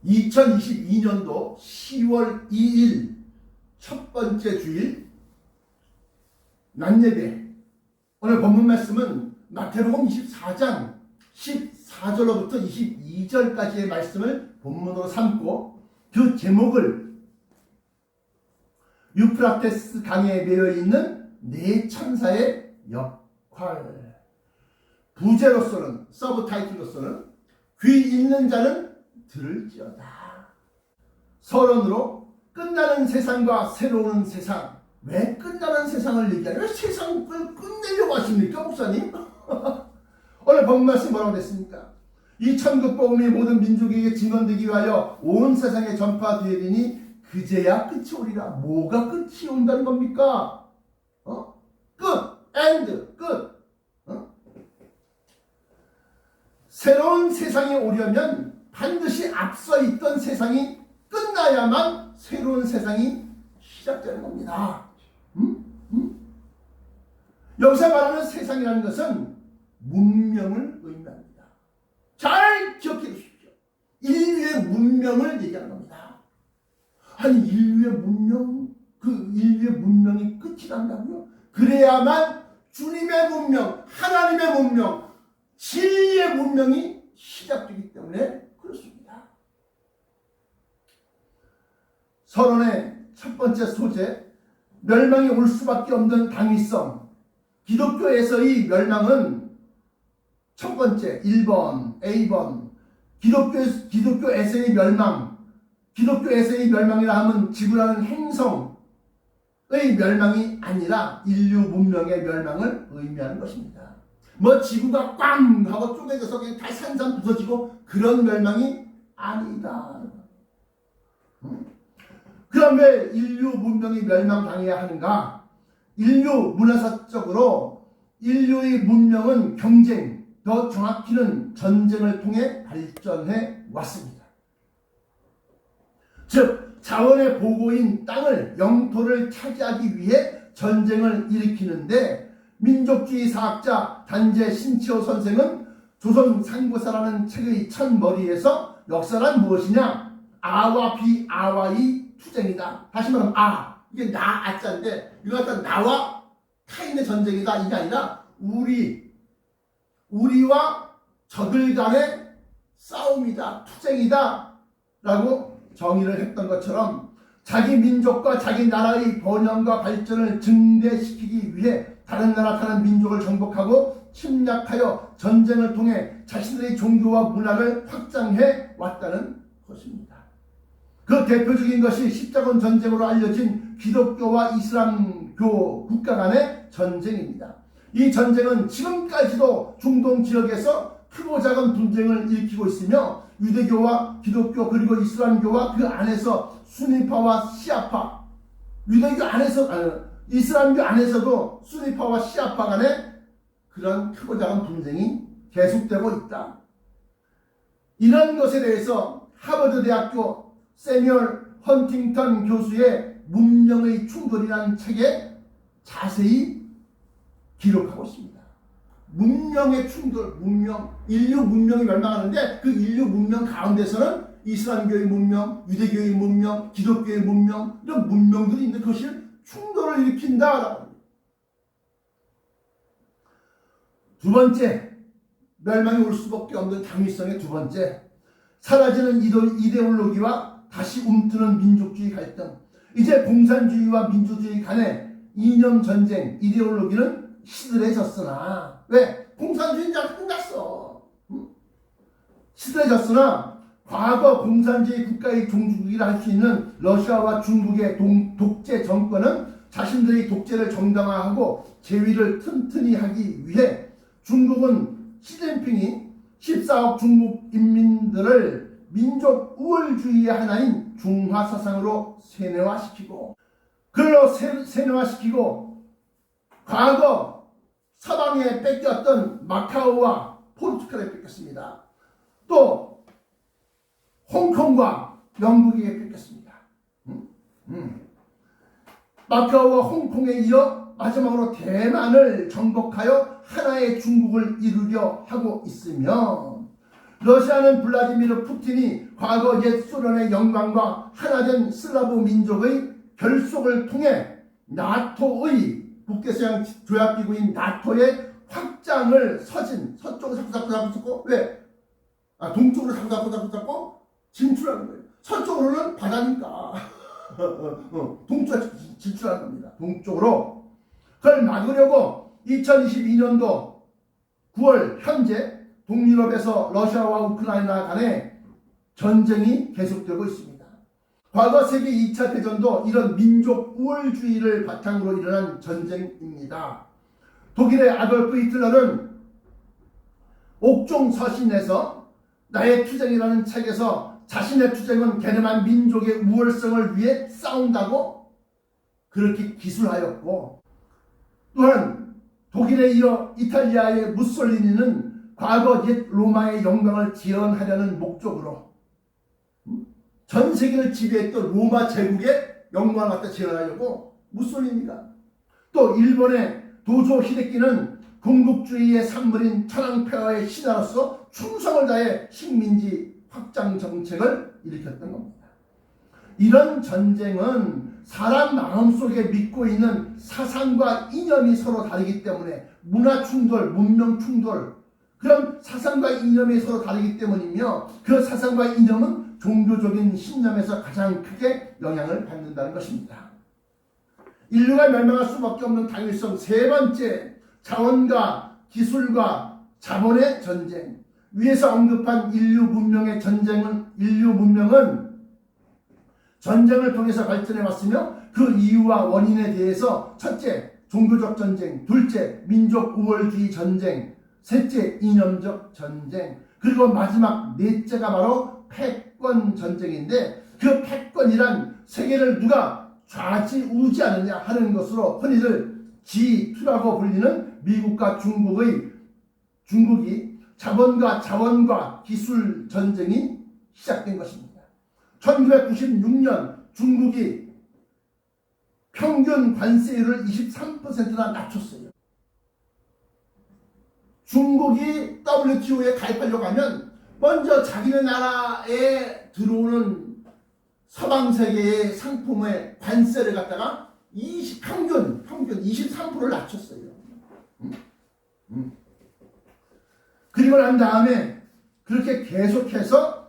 2022년도 10월 2일 첫 번째 주일 낮예배. 오늘 본문 말씀은 마태복음 24장 14절로부터 22절까지의 말씀을 본문으로 삼고 그 제목을 유프라테스 강에 매여 있는 네 천사의 역할, 부제로서는, 서브타이틀로서는 귀 있는 자는 들을지어다. 서론으로 끝나는 세상과 새로운 세상. 왜 끝나는 세상을 얘기하냐? 왜 세상을 끝내려고 하십니까, 목사님? 오늘 본문 말씀 뭐라고 됐습니까? 이 천국 복음이 모든 민족에게 증언되기 위하여 온 세상에 전파되리니 그제야 끝이 오리라. 뭐가 끝이 온다는 겁니까? 끝, 엔드, 끝. 새로운 세상이 오려면 반드시 앞서 있던 세상이 끝나야만 새로운 세상이 시작되는 겁니다. 여기서 말하는 세상이라는 것은 문명을 의미합니다. 잘 기억해 주십시오. 인류의 문명을 얘기하는 겁니다. 아니, 인류의 문명, 그 인류의 문명이 끝이 난다고요? 그래야만 주님의 문명, 하나님의 문명, 진리의 문명이 시작되기 때문에 그렇습니다. 서론의 첫 번째 소재, 멸망이 올 수밖에 없는 당위성. 기독교에서의 멸망은 첫 번째 1번, A번, 기독교에서의 멸망. 기독교에서의 멸망이라 하면 지구라는 행성의 멸망이 아니라 인류 문명의 멸망을 의미하는 것입니다. 뭐 지구가 꽝 하고 쪼개져서 그냥 다 산산 부서지고 그런 멸망이 아니다. 그럼 왜 인류 문명이 멸망당해야 하는가? 인류 문화사적으로 인류의 문명은 경쟁, 더 정확히는 전쟁을 통해 발전해 왔습니다. 즉 자원의 보고인 땅을, 영토를 차지하기 위해 전쟁을 일으키는데, 민족주의 사학자 단재 신치호 선생은 조선 상고사라는 책의 첫머리에서 역사란 무엇이냐? 아와 비아와의 투쟁이다. 다시 말하면 이게 나 아자인데 이거 갖다 나와 타인의 전쟁이다, 이게 아니라 우리와 적을 간의 싸움이다, 투쟁이다 라고 정의를 했던 것처럼, 자기 민족과 자기 나라의 번영과 발전을 증대시키기 위해 다른 나라, 다른 민족을 정복하고 침략하여 전쟁을 통해 자신들의 종교와 문화를 확장해 왔다는 것입니다. 그 대표적인 것이 십자군 전쟁으로 알려진 기독교와 이슬람교 국가 간의 전쟁입니다. 이 전쟁은 지금까지도 중동 지역에서 크고 작은 분쟁을 일으키고 있으며, 유대교와 기독교 그리고 이슬람교와 그 안에서 수니파와 시아파, 유대교 안에서 이슬람교 안에서도 수니파와 시아파 간의 그런 크고 작은 분쟁이 계속되고 있다. 이런 것에 대해서 하버드 대학교 세뮤얼 헌팅턴 교수의 문명의 충돌이라는 책에 자세히 기록하고 있습니다. 문명의 충돌, 인류 문명이 멸망하는데 그 인류 문명 가운데서는 이슬람교의 문명, 유대교의 문명, 기독교의 문명, 이런 문명들이 있는데 그것이 충돌을 일으킨다. 두 번째, 멸망이 올 수밖에 없는 당위성의 두 번째, 사라지는 이데올로기와 다시 움트는 민족주의 갈등. 이제 공산주의와 민주주의 간의 이념 전쟁, 이데올로기는 시들해졌으나, 왜? 공산주의는 잘 끝났어. 시들해졌으나 과거 공산주의 국가의 종주국이라 할 수 있는 러시아와 중국의 독재 정권은 자신들의 독재를 정당화하고 재위를 튼튼히 하기 위해 중국은 시진핑이 14억 중국 인민들을 민족 우월주의의 하나인 중화 사상으로 세뇌화시키고, 과거 서방에 뺏겼던 마카오와 포르투갈에 뺏겼습니다. 또 홍콩과 영국에게 뺏겼습니다. 마카오와 홍콩에 이어 마지막으로 대만을 정복하여 하나의 중국을 이루려 하고 있으며, 러시아는 블라디미르 푸틴이 과거 옛 소련의 영광과 하나된 슬라브 민족의 결속을 통해 나토의 북대서양 조약기구인 나토의 확장을 서쪽으로 자꾸 잡고 왜? 동쪽으로 자꾸 진출하는 거예요. 서쪽으로는 바다니까 동쪽으로 진출하는 겁니다. 동쪽으로. 그걸 막으려고 2022년도 9월 현재 동유럽에서 러시아와 우크라이나 간의 전쟁이 계속되고 있습니다. 과거 세계 2차 대전도 이런 민족 우월주의를 바탕으로 일어난 전쟁입니다. 독일의 아돌프 히틀러는 옥중 서신에서 나의 투쟁이라는 책에서 자신의 투쟁은 게르만 민족의 우월성을 위해 싸운다고 그렇게 기술하였고, 또한 독일에 이어 이탈리아의 무솔리니는 과거 옛 로마의 영광을 재현하려는 목적으로 전 세계를 지배했던 로마 제국의 영광을 갖다 재현하려고 무솔리니가, 또 일본의 도조 히데키는 군국주의의 산물인 천황폐하의 신하로서 충성을 다해 식민지 확장 정책을 일으켰던 겁니다. 이런 전쟁은 사람 마음속에 믿고 있는 사상과 이념이 서로 다르기 때문에 문화 충돌, 문명 충돌, 그런 사상과 이념이 서로 다르기 때문이며, 그 사상과 이념은 종교적인 신념에서 가장 크게 영향을 받는다는 것입니다. 인류가 멸망할 수밖에 없는 당위성 세 번째, 자원과 기술과 자본의 전쟁. 위에서 언급한 인류 문명은 전쟁을 통해서 발전해 왔으며, 그 이유와 원인에 대해서 첫째, 종교적 전쟁, 둘째, 민족 우월주의 전쟁, 셋째, 이념적 전쟁, 그리고 마지막 넷째가 바로 패권 전쟁인데, 그 패권이란 세계를 누가 좌지우지하느냐 하는 것으로 흔히들 G2라고 불리는 미국과 중국이 자본과 기술 전쟁이 시작된 것입니다. 1996년 중국이 평균 관세율을 23%나 낮췄어요. 중국이 WTO에 가입하려고 하면 먼저 자기네 나라에 들어오는 서방 세계의 상품의 관세를 갖다가 평균 23%를 낮췄어요. 그리고 난 다음에 그렇게 계속해서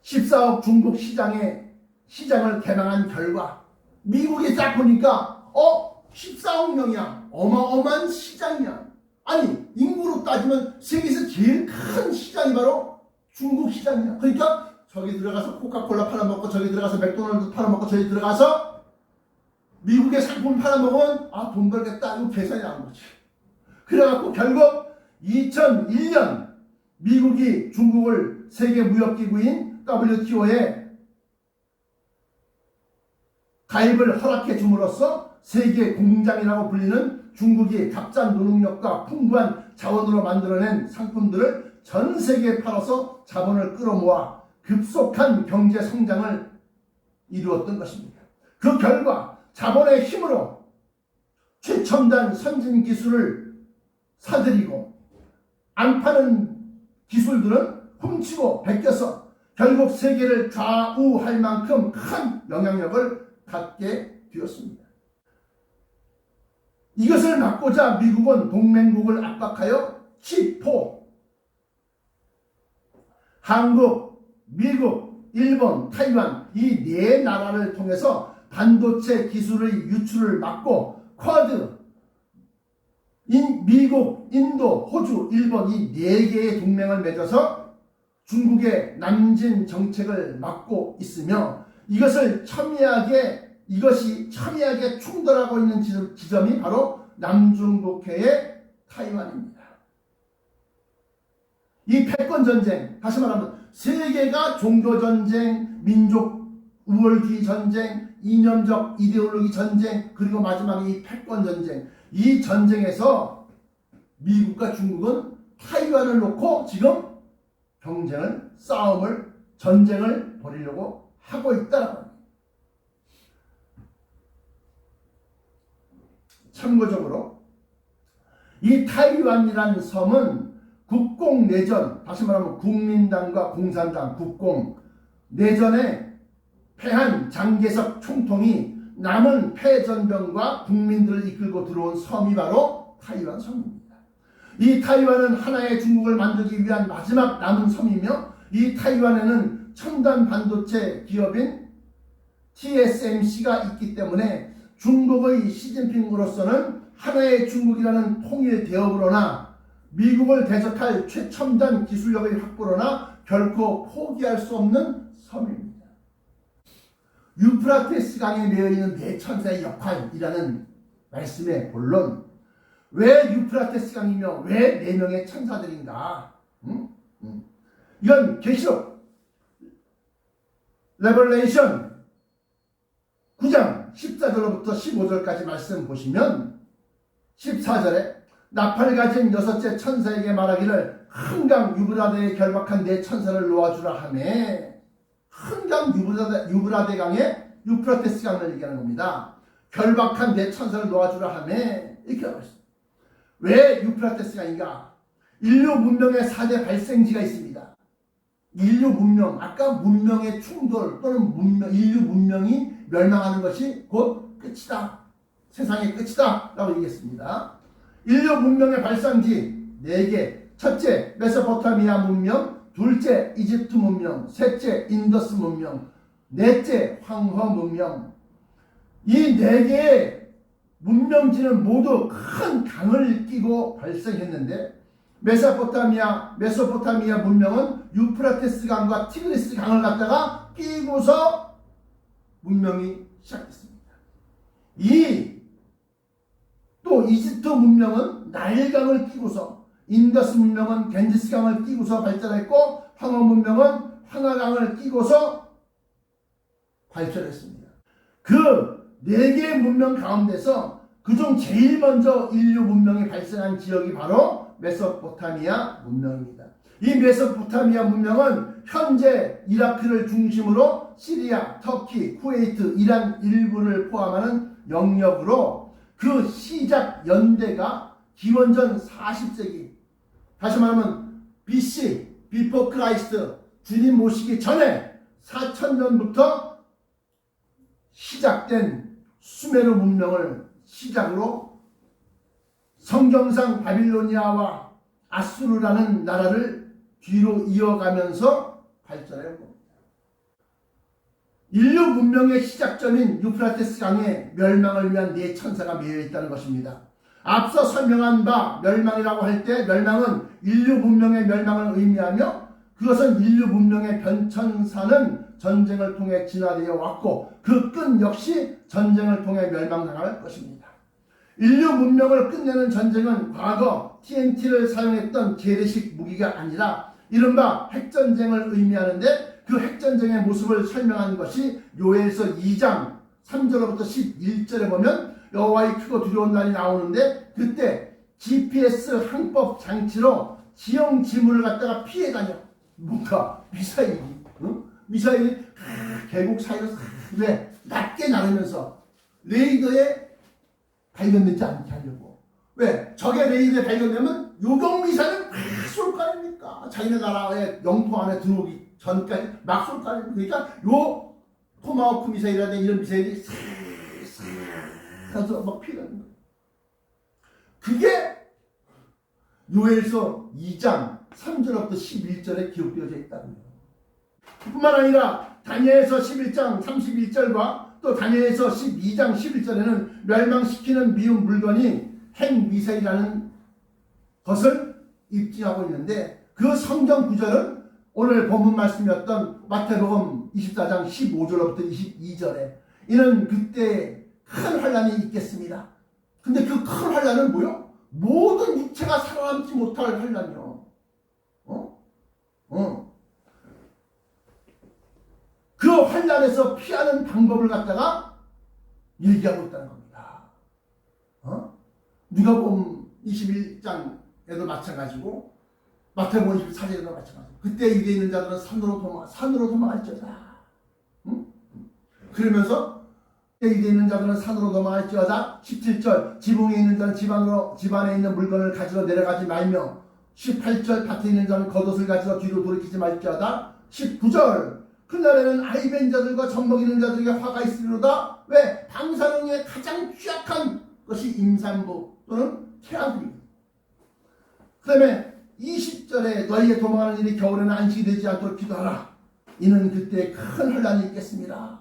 14억 중국 시장을 개방한 결과 미국이 딱 보니까 14억 명이야. 어마어마한 시장이야. 아니, 인구로 따지면 세계에서 제일 큰 시장이 바로 중국 시장이야. 그러니까 저기 들어가서 코카콜라 팔아먹고, 저기 들어가서 맥도날드 팔아먹고, 저기 들어가서 미국의 상품 팔아먹으면 돈 벌겠다, 이거 계산이 나온 거지. 그래갖고 결국 2001년 미국이 중국을 세계무역기구인 WTO에 가입을 허락해 줌으로써 세계 공장이라고 불리는 중국이 값싼 노동력과 풍부한 자원으로 만들어낸 상품들을 전 세계에 팔아서 자본을 끌어모아 급속한 경제 성장을 이루었던 것입니다. 그 결과 자본의 힘으로 최첨단 선진 기술을 사들이고 안 파는 기술들은 훔치고 베껴서 결국 세계를 좌우할 만큼 큰 영향력을 갖게 되었습니다. 이것을 막고자 미국은 동맹국을 압박하여 칩4, 한국, 미국, 일본, 타이완 이 네 나라를 통해서 반도체 기술의 유출을 막고 쿼드, 미국, 인도, 호주, 일본 이 네 개의 동맹을 맺어서 중국의 남진 정책을 막고 있으며, 이것이 첨예하게 충돌하고 있는 지점이 바로 남중국해의 타이완입니다. 이 패권전쟁, 다시 말하면 세계가 종교전쟁, 민족 우월주의 전쟁, 이념적 이데올로기 전쟁, 그리고 마지막에 이 패권전쟁, 이 전쟁에서 미국과 중국은 타이완을 놓고 지금 전쟁을 벌이려고 하고 있다라고 합니다. 참고적으로 이 타이완이라는 섬은 국공 내전, 다시 말하면 국민당과 공산당 국공 내전에 패한 장개석 총통이 남은 패전병과 국민들을 이끌고 들어온 섬이 바로 타이완 섬입니다. 이 타이완은 하나의 중국을 만들기 위한 마지막 남은 섬이며, 이 타이완에는 첨단 반도체 기업인 TSMC가 있기 때문에 중국의 시진핑으로서는 하나의 중국이라는 통일 대업으로나 미국을 대적할 최첨단 기술력의 확보로나 결코 포기할 수 없는 섬입니다. 유프라테스 강에 매여있는 네 천사의 역할이라는 말씀의 본론, 왜 유프라테스 강이며 왜 네 명의 천사들인가? 이건 계시록 레벨레이션 9장 14절로부터 15절까지 말씀 보시면 14절에 나팔을 가진 여섯째 천사에게 말하기를 한강 유브라데에 결박한 네 천사를 놓아주라 하매, 한강 유브라데 강에 유프라테스 강을 얘기하는 겁니다. 결박한 네 천사를 놓아주라 하매 이렇게 하고 있습니다. 왜 유프라테스 강인가? 인류 문명의 4대 발생지가 있습니다. 인류 문명, 아까 문명의 충돌 또는 인류 문명이 멸망하는 것이 곧 끝이다, 세상의 끝이다 라고 얘기했습니다. 인류 문명의 발상지 4개, 첫째 메소포타미아 문명, 둘째 이집트 문명, 셋째 인더스 문명, 넷째 황허 문명. 이 4개의 문명지는 모두 큰 강을 끼고 발생했는데, 메소포타미아 문명은 유프라테스 강과 티그리스 강을 갖다가 끼고서 문명이 시작됐습니다. 또 이집트 문명은 나일강을 끼고서, 인더스 문명은 겐지스 강을 끼고서 발전했고, 황허 문명은 황하강을 끼고서 발전했습니다. 그 4개의 문명 가운데서 그중 제일 먼저 인류 문명이 발생한 지역이 바로 메소포타미아 문명입니다. 이 메소포타미아 문명은 현재 이라크를 중심으로 시리아, 터키, 쿠웨이트, 이란 일부를 포함하는 영역으로 그 시작 연대가 기원전 40세기, 다시 말하면 BC, 비포 크라이스트, 주님 모시기 전에 4000년부터 시작된 수메르 문명을 시작으로 성경상 바빌로니아와 아수르라는 나라를 뒤로 이어가면서 발전해 봅니다. 인류 문명의 시작점인 유프라테스 강의 멸망을 위한 네 천사가 매여 있다는 것입니다. 앞서 설명한 바 멸망이라고 할 때 멸망은 인류 문명의 멸망을 의미하며, 그것은 인류 문명의 변천사는 전쟁을 통해 진화되어 왔고 그 끝 역시 전쟁을 통해 멸망당할 것입니다. 인류 문명을 끝내는 전쟁은 과거 TNT를 사용했던 재래식 무기가 아니라 이른바 핵전쟁을 의미하는데, 그 핵전쟁의 모습을 설명한 것이 요엘서 2장 3절부터 11절에 보면 여호와의 크고 두려운 날이 나오는데, 그때 GPS 항법 장치로 지형 지물을 갖다가 피해 다녀. 뭔가 미사일이 계곡 사이로 왜 낮게 나르면서 레이더에 발견되지 않게 하려고. 왜? 적의 레이더에 발견되면 요격 미사일은 막 쏠 거 아닙니까? 자기네 나라의 영토 안에 들어오기 전까지 막 쏠 거 아닙니까? 그러니까 요 토마호크 미사일이라든지 이런 미사일이 가서 막 피해가는 거예요. 그게 요엘서 2장 3절부터 11절에 기록되어져 있다는 거예요. 뿐만 아니라 다니엘서 11장 31절과 또 다니엘서 12장 11절에는 멸망시키는 미운 물건이 핵미사일이라는 것을 입증하고 있는데, 그 성경 구절은 오늘 본문 말씀이었던 마태복음 24장 15절부터 22절에 이는 그때 큰 환란이 있겠습니다. 근데 그 큰 환란은 뭐요? 모든 육체가 살아남지 못할 환란이요. 그 환란에서 피하는 방법을 갖다가 얘기하고 있다는 겁니다. 누가복음 21장에도 마찬가지고 마태복음 24장에도 마찬가지고, 그때 유대에 있는 자들은 산으로 도망할지어다. 그러면서 그때 유대에 있는 자들은 산으로 도망할지어다. 17절 지붕에 있는 자는 집안에 있는 물건을 가지러 내려가지 말며 18절 밭에 있는 자는 겉옷을 가지고 뒤로 돌이키지 말지어다. 19절 그날에는 아이벤 자들과 젖먹이는 자들에게 화가 있으리로다. 왜? 방사능에 가장 취약한 것이 임산부 또는 태아들입니다. 그 다음에 20절에 너희의 도망하는 일이 겨울에는 안식이 되지 않도록 기도하라. 이는 그때 큰 혼란이 있겠습니다.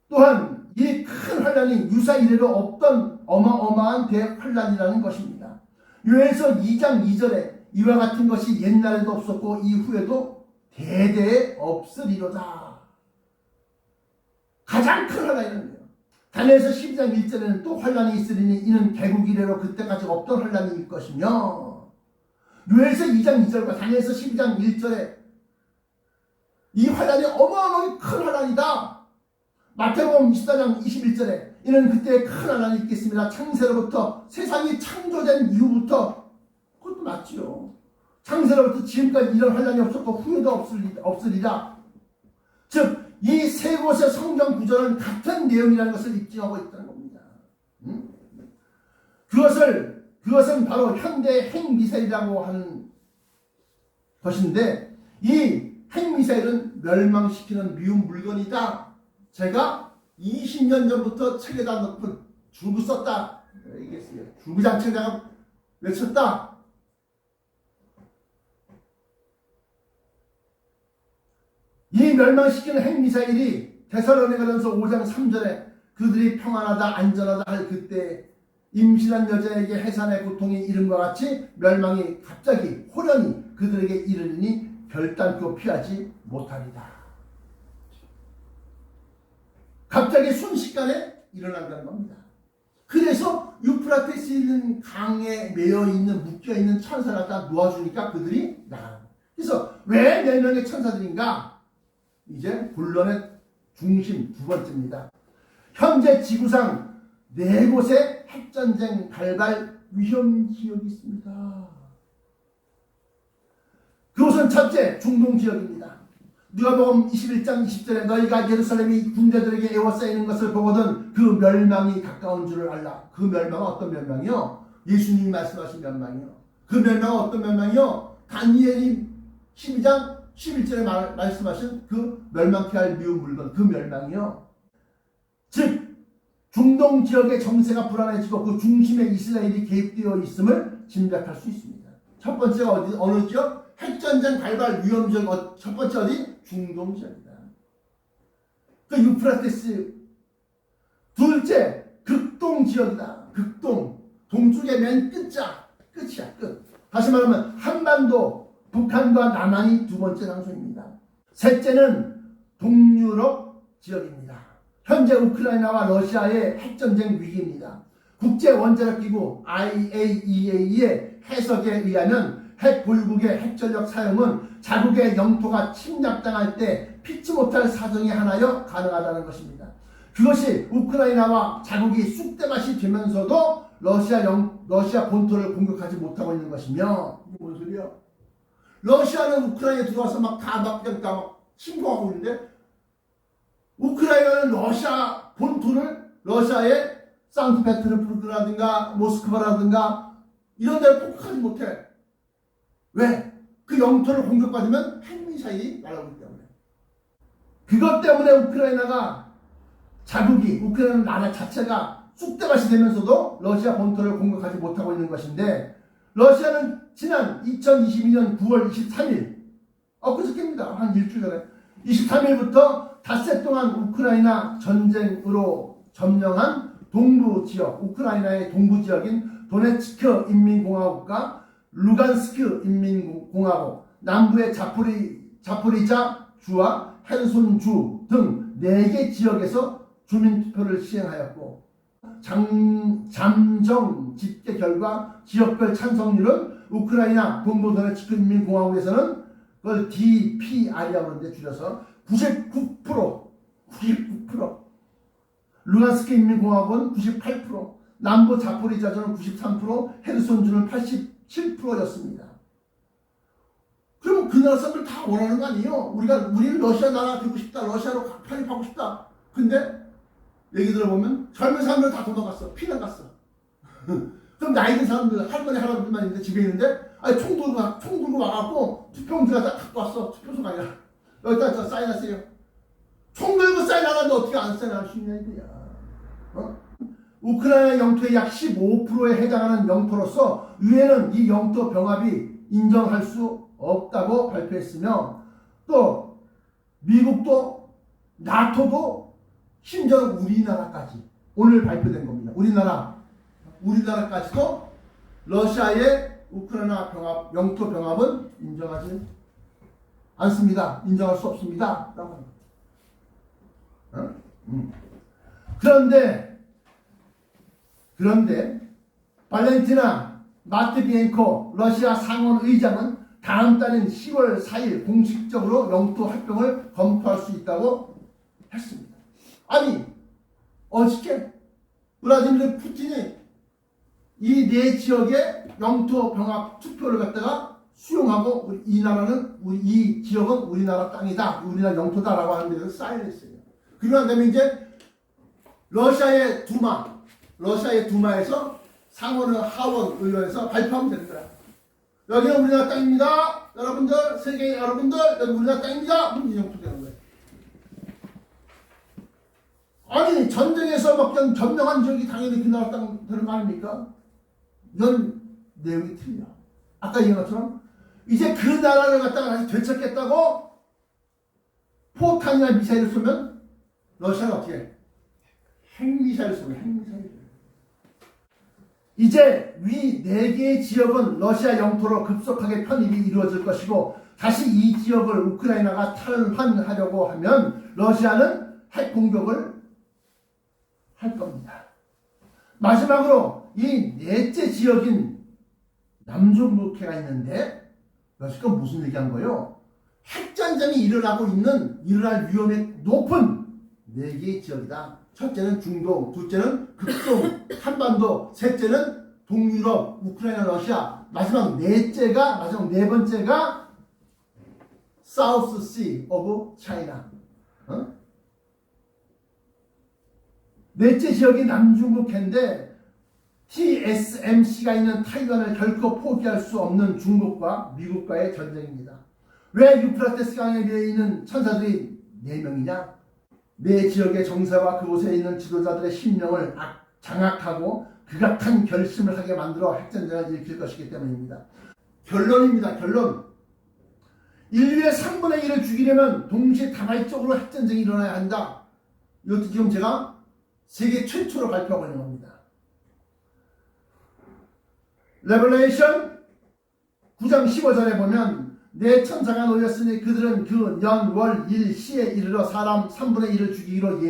또한 이 큰 혼란이 유사 이래로 없던 어마어마한 대혼란이라는 것입니다. 요엘서 2장 2절에 이와 같은 것이 옛날에도 없었고 이후에도 대대에 없으리로다. 가장 큰 혼란이라는 거예요. 다니엘서 12장 1절에는 또 혼란이 있으리니 이는 개국 이래로 그때까지 없던 혼란일 것이며, 요엘서 2장 2절과 다니엘서 12장 1절에 이 혼란이 어마어마하게 큰 혼란이다. 마태복음 24장 21절에 이는 그때 큰 혼란이 있겠습니다. 창세로부터 세상이 창조된 이후부터, 그것도 맞지요. 창세로부터 지금까지 이런 혼란이 없었고 후에도 없으리라. 즉 이 세 곳의 성경 구절은 같은 내용이라는 것을 입증하고 있다는 겁니다. 그것은 바로 현대 핵미사일이라고 하는 것인데, 이 핵미사일은 멸망시키는 미운 물건이다. 제가 20년 전부터 책에다 넣고 줄구 썼다 얘기했어요. 줄구장책에다가 외쳤다. 이 멸망시키는 핵미사일이 데살로니가전서 5장 3절에 그들이 평안하다 안전하다 할 그때 임신한 여자에게 해산의 고통이 이름과 같이 멸망이 갑자기 호련히 그들에게 이르리니 결단코 피하지 못하리다. 갑자기 순식간에 일어난다는 겁니다. 그래서 유프라테스 있는 강에 매여있는 묶여있는 천사를 갖다 놓아주니까 그들이 나가는 거예요. 그래서 왜 4명의 천사들인가? 이제 본론의 중심 두 번째입니다. 현재 지구상 4곳의 핵전쟁 발발 위험 지역이 있습니다. 그곳은 첫째, 중동 지역입니다. 누가복음 21장 20절에 너희가 예루살렘이 군대들에게 에워싸이는 것을 보거든 그 멸망이 가까운 줄을 알라. 그 멸망은 어떤 멸망이요? 예수님이 말씀하신 멸망이요. 그 멸망은 어떤 멸망이요? 다니엘이 12장 11절에 말씀하신 그 멸망케 할 미운 물건, 그 멸망이요. 즉 중동 지역의 정세가 불안해지고 그 중심에 이스라엘이 개입되어 있음을 짐작할 수 있습니다. 첫 번째가 어느 지역? 핵전쟁 발발 위험 지역. 첫 번째 어디? 중동 지역이다. 그 유프라테스. 둘째, 극동 지역이다. 극동. 동쪽의 맨 끝이야. 끝. 다시 말하면 한반도, 북한과 남한이 두 번째 장소입니다. 셋째는 동유럽 지역입니다. 현재 우크라이나와 러시아의 핵전쟁 위기입니다. 국제원자력기구 IAEA의 해석에 의하면 핵 보유국의 핵전력 사용은 자국의 영토가 침략당할 때 피치 못할 사정이 하나여 가능하다는 것입니다. 그것이 우크라이나와 자국이 쑥대밭이 되면서도 러시아 본토를 공격하지 못하고 있는 것이며, 이게 뭔 소리야? 러시아는 우크라이나에 들어와서 막 침공하고 있는데, 우크라이나는 러시아 본토를, 러시아의 상트페테르부르크라든가 모스크바라든가 이런 데를 폭격하지 못해. 왜? 그 영토를 공격받으면 핵미사일이 날아오기 때문에. 그것 때문에 우크라이나 나라 자체가 쑥대밭이 되면서도 러시아 본토를 공격하지 못하고 있는 것인데, 러시아는 지난 2022년 9월 23일, 그저께입니다. 한 일주일 전에 23일부터 닷새 동안 우크라이나 전쟁으로 점령한 동부 지역, 우크라이나의 동부 지역인 도네츠크 인민공화국과 루간스크 인민공화국, 남부의 자포리자 주와 헤르손 주 등 4개 지역에서 주민투표를 시행하였고, 잠정 집계 결과 지역별 찬성률은 우크라이나 동부 도네츠크 인민공화국에서는 그걸 DPR이라고 하는데 줄여서 99%, 루간스크 인민공화국은 98%, 남부 자포리자주는 93%, 헤르손주는 87%였습니다. 그럼 그럼 그 나라 사람들 다 원하는 거 아니에요? 우리는 러시아 나라 되고 싶다. 러시아로 편입하고 싶다. 근데 얘기 들어보면 젊은 사람들 다 도망갔어. 피난 갔어. 그럼 나이 든 사람들, 할머니, 할아버지만 있는데 집에 있는데, 아니, 총 들고 와갖고 투표용지가 딱 갖고 왔어. 투표소가 아니라. 여기다 사인하세요. 총 들고 사인하는데 어떻게 안 사인할 수 있냐, 이거야. 우크라이나 영토의 약 15%에 해당하는 영토로서 유엔은 이 영토 병합이 인정할 수 없다고 발표했으며, 또 미국도 나토도 심지어 우리나라까지 오늘 발표된 겁니다. 우리나라까지도 러시아의 우크라이나 병합, 영토 병합은 인정하지 않습니다. 인정할 수 없습니다. 라고 합니다. 그런데 발렌티나 마트비엔코 러시아 상원 의장은 다음 달인 10월 4일 공식적으로 영토 합병을 검토할 수 있다고 했습니다. 아니, 어저께 블라디미르 푸틴이 이 네 지역의 영토 병합 투표를 갖다가 수용하고 이 나라는 이 지역은 우리나라 땅이다, 우리나라 영토다라고 하는 데서 사인을 했어요. 그러고 난 다음에 이제 러시아의 두마에서 상원 하원 의회에서 발표하면 되는 거야. 여기는 우리나라 땅입니다. 여러분들, 세계 여러분들, 여기 우리나라 땅입니다. 그럼 이 영토 되는 거예요. 아니, 전쟁에서 먹던 점령한 지역이 당연히 그 나라 땅 되는 거 아닙니까? 이런 내용이 틀려. 아까 얘기한 것처럼 이제 그 나라를 갖다가 다시 되찾겠다고 포탄이나 미사일을 쏘면 러시아는 어떻게 해? 핵미사일을 쏘면 핵미사일. 이제 위 4개의 지역은 러시아 영토로 급속하게 편입이 이루어질 것이고, 다시 이 지역을 우크라이나가 탈환하려고 하면 러시아는 핵 공격을 할 겁니다. 마지막으로 이 넷째 지역인 남중국해가 있는데, 러시아가 무슨 얘기한 거예요? 핵전쟁이 일어날 위험이 높은 4개의 지역이다. 첫째는 중동, 둘째는 극동, 한반도, 셋째는 동유럽, 우크라이나, 러시아, 마지막 네 번째가 사우스 씨 오브 차이나. 넷째 지역이 남중국해인데 TSMC가 있는 타이완을 결코 포기할 수 없는 중국과 미국과의 전쟁입니다. 왜 유프라테스 강에 위에 있는 천사들이 4명이냐? 내 지역의 정세와 그곳에 있는 지도자들의 심령을 장악하고 극악한 결심을 하게 만들어 핵전쟁을 일으킬 것이기 때문입니다. 결론입니다. 결론. 인류의 3분의 1을 죽이려면 동시에 다발적으로 핵전쟁이 일어나야 한다. 이것도 지금 제가 세계 최초로 발표하고 있는 겁니다. 레벨레이션 9장 15절에 보면 내 천사가 놓였으니 그들은 그 년, 월, 일, 시에 이르러 사람 3분의 1을 죽이기로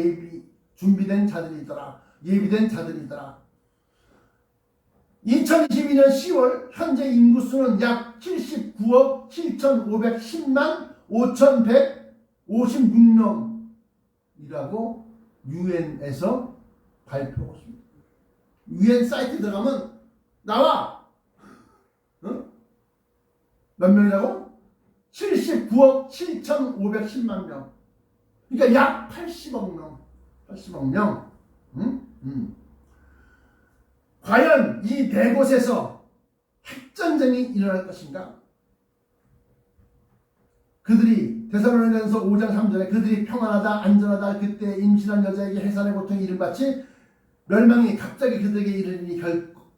준비된 자들이더라. 예비된 자들이더라. 2022년 10월 현재 인구수는 약 79억 7,510만 5,156명이라고 유엔에서 발표했습니다. 유엔 사이트 들어가면 나와. 몇 명이라고? 79억 7,510만 명. 그러니까 약 80억 명. 80억 명. 과연 이 네 곳에서 핵전쟁이 일어날 것인가? 그들이 데살로니가전서 5장 3절에 그들이 평안하다 안전하다 그때 임신한 여자에게 해산의 고통이 이름같이 멸망이 갑자기 그들에게 이르니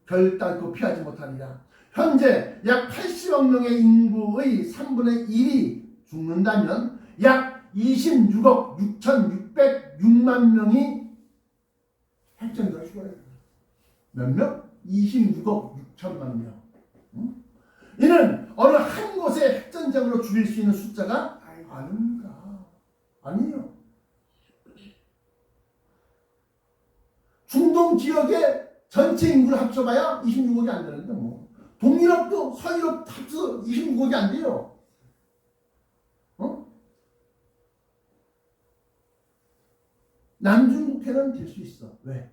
결단코 피하지 못하리라. 현재 약 80억 명의 인구의 3분의 1이 죽는다면 약 26억 6,606만 명이 핵전쟁으로 죽어야 됩니다. 몇 명? 26억 6천만 명. 이는 어느 한 곳의 핵전쟁으로 죽일 수 있는 숫자가 아닙니다. 아니에요. 중동 지역의 전체 인구를 합쳐봐야 26억이 안 되는데 뭐. 동유럽도 서유럽 합쳐서 26억이 안 돼요. 남중국해는 될 수 있어. 왜?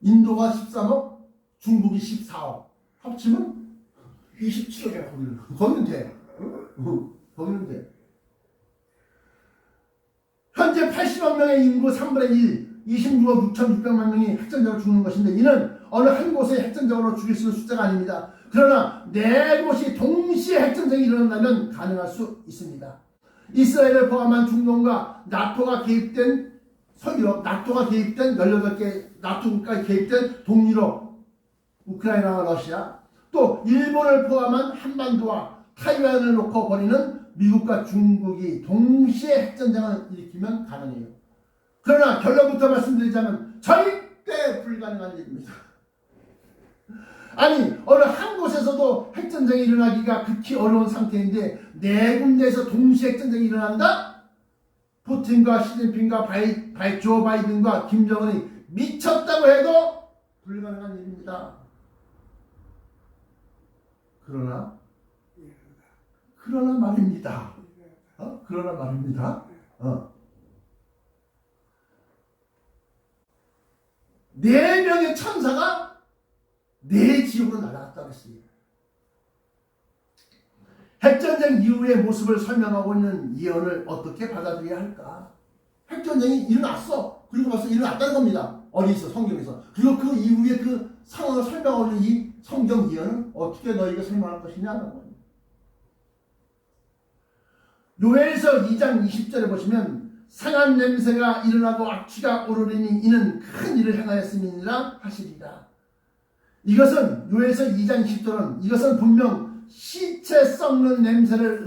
인도가 13억, 중국이 14억. 합치면 27억이야. 거기는 돼. 거기는 돼. 현재 80만 명의 인구 3분의 1, 26억 6,600만 명이 핵전적으로 죽는 것인데 이는 어느 한 곳에 핵전적으로 죽일 수 있는 숫자가 아닙니다. 그러나 네 곳이 동시에 핵전쟁이 일어난다면 가능할 수 있습니다. 이스라엘을 포함한 중동과 나토가 개입된 서유럽, 나토가 개입된 18개 나토 국가에 개입된 동유럽, 우크라이나와 러시아, 또 일본을 포함한 한반도와 타이완을 놓고 벌이는 미국과 중국이 동시에 핵전쟁을 일으키면 가능해요. 그러나 결론부터 말씀드리자면 절대 불가능한 일입니다. 아니 어느 한 곳에서도 핵전쟁이 일어나기가 극히 어려운 상태인데 네 군데에서 동시에 핵전쟁이 일어난다? 푸틴과 시진핑과 조 바이든과 김정은이 미쳤다고 해도 불가능한 일입니다. 그러나 말입니다. 그러나 말입니다. 네 명의 천사가 네 지역으로 날아갔다고 했습니다. 핵전쟁 이후의 모습을 설명하고 있는 예언을 어떻게 받아들여야 할까? 핵전쟁이 일어났어. 그리고 벌써 일어났다는 겁니다. 어디 있어? 성경에서. 그리고 그 이후에 그 상황을 설명하고 있는 이 성경 예언은 어떻게 너희가 설명할 것이냐는 겁니다. 요엘서 2장 20절에 보시면 상한 냄새가 일어나고 악취가 오르리니 이는 큰 일을 행하였음이니라 하시리라. 이것은 요엘서 2장 20절은 이것은 분명 시체 썩는 냄새를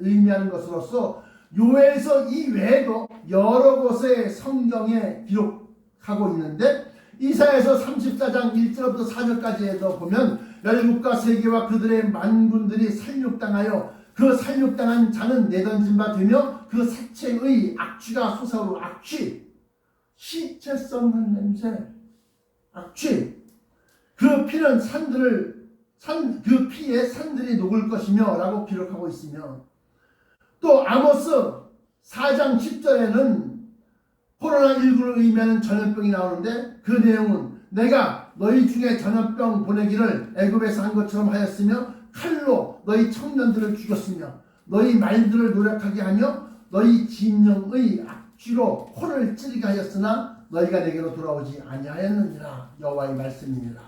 의미하는 것으로서 요엘서 이외에도 여러 곳의 성경에 기록하고 있는데 이사야서 34장 1절부터 4절까지에도 보면 열국과 세계와 그들의 만군들이 살육당하여 그 살육당한 자는 내던진 바 되며 그 사체의 악취가 솟아오르고 악취, 시체 썩는 냄새, 악취, 그 피는 그 피에 산들이 녹을 것이며 라고 기록하고 있으며 또 아모스 4장 10절에는 코로나19를 의미하는 전염병이 나오는데 그 내용은 내가 너희 중에 전염병 보내기를 애굽에서 한 것처럼 하였으며 칼로 너희 청년들을 죽였으며 너희 말들을 노력하게 하며 너희 진영의 악취로 코를 찌르게 하였으나 너희가 내게로 돌아오지 아니하였느니라. 여호와의 말씀이니라.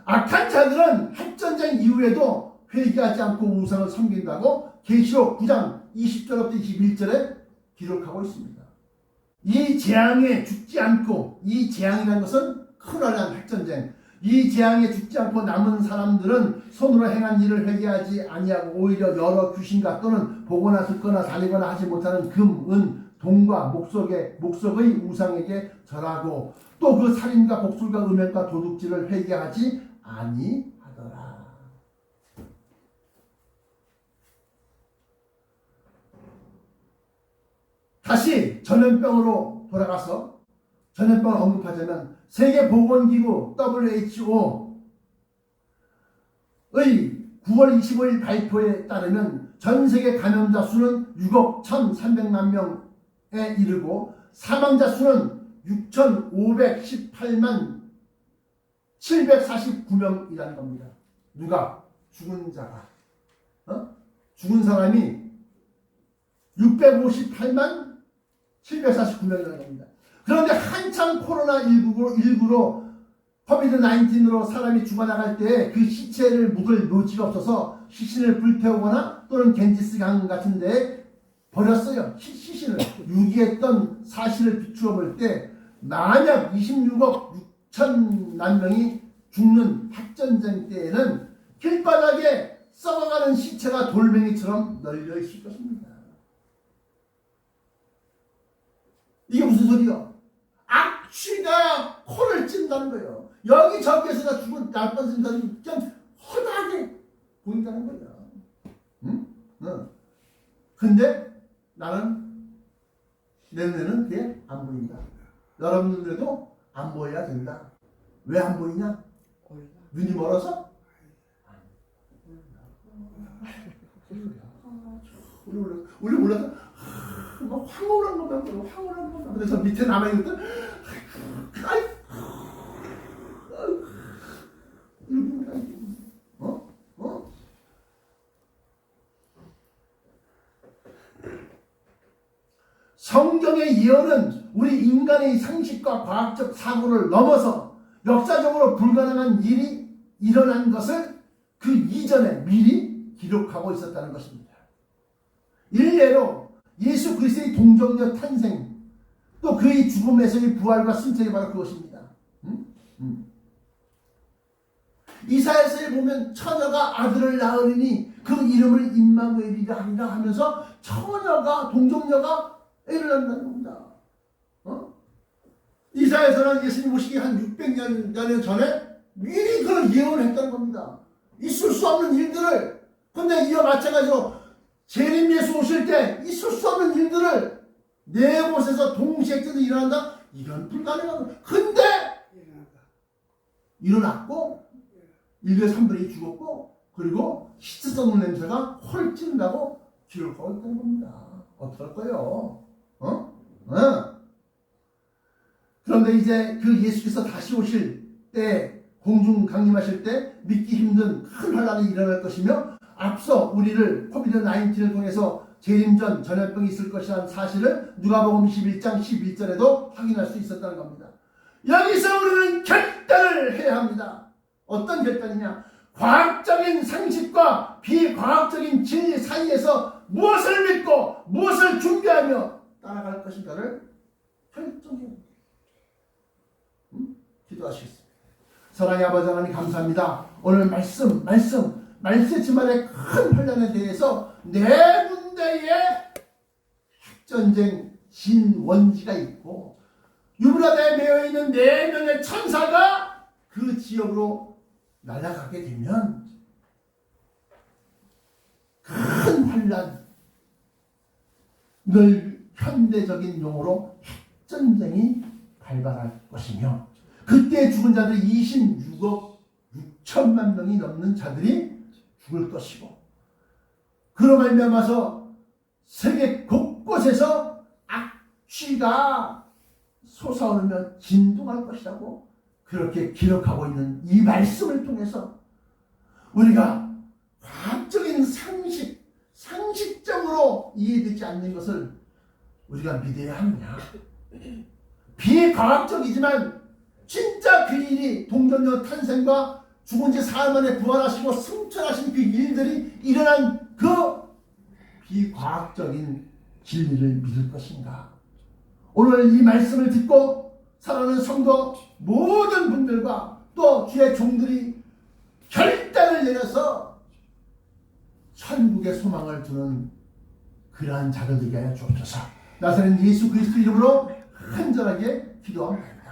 악한 자들은 핵전쟁 이후에도 회개하지 않고 우상을 섬긴다고 계시록 9장 20절부터 21절에 기록하고 있습니다. 이 재앙에 죽지 않고 이 재앙이라는 것은 큰일난 핵전쟁 이 재앙에 죽지 않고 남은 사람들은 손으로 행한 일을 회개하지 아니하고 오히려 여러 귀신과 또는 보거나 듣거나 다니거나 하지 못하는 금, 은, 동과 목석의 우상에게 절하고 또 그 살인과 복술과 음행과 도둑질을 회개하지 아니하더라. 다시 전염병으로 돌아가서 전염병을 언급하자면 세계보건기구 WHO의 9월 25일 발표에 따르면 전세계 감염자 수는 6억 1,300만 명에 이르고 사망자 수는 6,518만 749명이라는 겁니다. 누가? 죽은 자가. 죽은 사람이 658만 749명이라는 겁니다. 그런데 한참 코로나19로 코비드-19으로 사람이 죽어나갈 때 그 시체를 묵을 묘지가 없어서 시신을 불태우거나 또는 겐지스강 같은 데에 버렸어요. 시신을 유기했던 사실을 비추어 볼 때 만약 26억 6천만 명이 죽는 핵전쟁 때에는 길바닥에 썩어가는 시체가 돌멩이처럼 널려 있을 것입니다. 이게 무슨 소리요? 악취가 코를 찐다는 거예요. 여기저기에서가 죽은 나쁜 생각이 그냥 허다하게 보인다는 거예요. 응? 근데 나는 내 눈에는 그게 안 보인다. 여러분 눈에도 안 보여야 된다. 왜 안 보이냐? 눈이 멀어서? 우리 몰라서 막 황홀한 거다. 그래서 밑에 남아있는 우리 인간의 상식과 과학적 사고를 넘어서 역사적으로 불가능한 일이 일어난 것을 그 이전에 미리 기록하고 있었다는 것입니다. 일례로 예수 그리스도의 동정녀 탄생, 또 그의 죽음에서의 부활과 승천이 바로 그것입니다. 이사야서에 보면 처녀가 아들을 낳으리니 그 이름을 임마누엘이라 하리라 하면서 처녀가, 동정녀가 애를 낳는다는 겁니다. 이사야서는 예수님 오시기 한 600년 전에 미리 그런 예언을 했다는 겁니다. 있을 수 없는 일들을. 근데 이와 마찬가지로 재림 예수 오실 때 있을 수 없는 일들을 네 곳에서 동시에 일어난다? 이건 불가능한. 근데 일어났고 인류의 3분의 2 죽었고, 그리고 시체 썩는 냄새가 헐진다고 기록하고 있다는 겁니다. 어떡할까요? 그런데 이제 그 예수께서 다시 오실 때, 공중 강림하실 때 믿기 힘든 큰 환란이 일어날 것이며, 앞서 우리를 코비드-19을 통해서 재림 전 전염병이 있을 것이라는 사실을 누가복음 21장 11절에도 확인할 수 있었다는 겁니다. 여기서 우리는 결단을 해야 합니다. 어떤 결단이냐? 과학적인 상식과 비과학적인 진리 사이에서 무엇을 믿고 무엇을 준비하며 따라갈 것인가를 결정해야 합니다. 기도하시겠습니다. 사랑의 아버지 하나님 감사합니다. 오늘 말씀했지만의 큰 혼란에 대해서 네 군데의 핵전쟁 진원지가 있고 유브라데에 매여있는 4명의 천사가 그 지역으로 날아가게 되면 큰 환란, 늘 현대적인 용어로 핵전쟁이 발발할 것이며 그때 죽은 자들이 26억 6천만 명이 넘는 자들이 죽을 것이고 그로 말미암아서 세계 곳곳에서 악취가 솟아오르며 진동할 것이라고 그렇게 기록하고 있는 이 말씀을 통해서 우리가 과학적인 상식적으로 이해되지 않는 것을 우리가 믿어야 하느냐? 비과학적이지만 진짜 그 일이 동정녀 탄생과 죽은 지 사흘 만에 부활하시고 승천하신 그 일들이 일어난 그 비과학적인 진리를 믿을 것인가? 오늘 이 말씀을 듣고 사랑하는 성도 모든 분들과 또 주의 종들이 결단을 내려서 천국의 소망을 두는 그러한 자들 되게 하여 주옵소서. 나사렛 예수 그리스도 이름으로 간절하게 기도합니다.